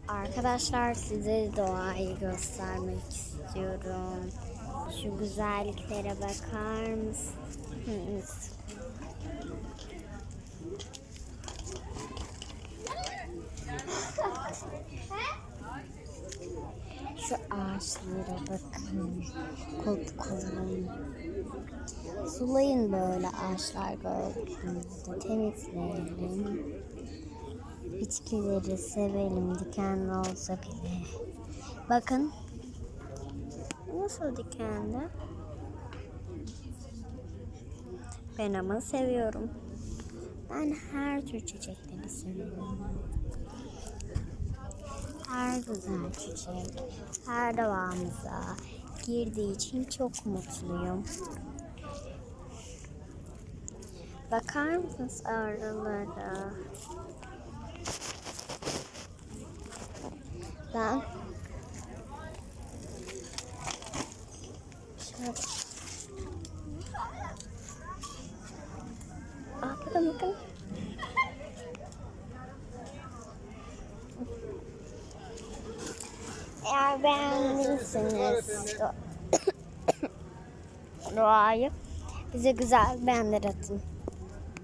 Arkadaşlar size doğayı göstermek istiyorum. Şu güzelliklere bakar mısınız? Şu ağaçlara bakın. Kopkalın. Sulayın böyle ağaçlar gördüğünüzde. Temizleyelim. Bitkileri sevelim, dikenli olsa bile. Bakın. Nasıl dikenli? Ben ama seviyorum. Ben her tür çiçekleri seviyorum. Her güzel çiçek, her davamıza girdiği için çok mutluyum. Bakar mısınız arılara? Ben şöyle... Bakın bakın. Eğer beğendiyseniz doğayı bize güzel beğenler atın.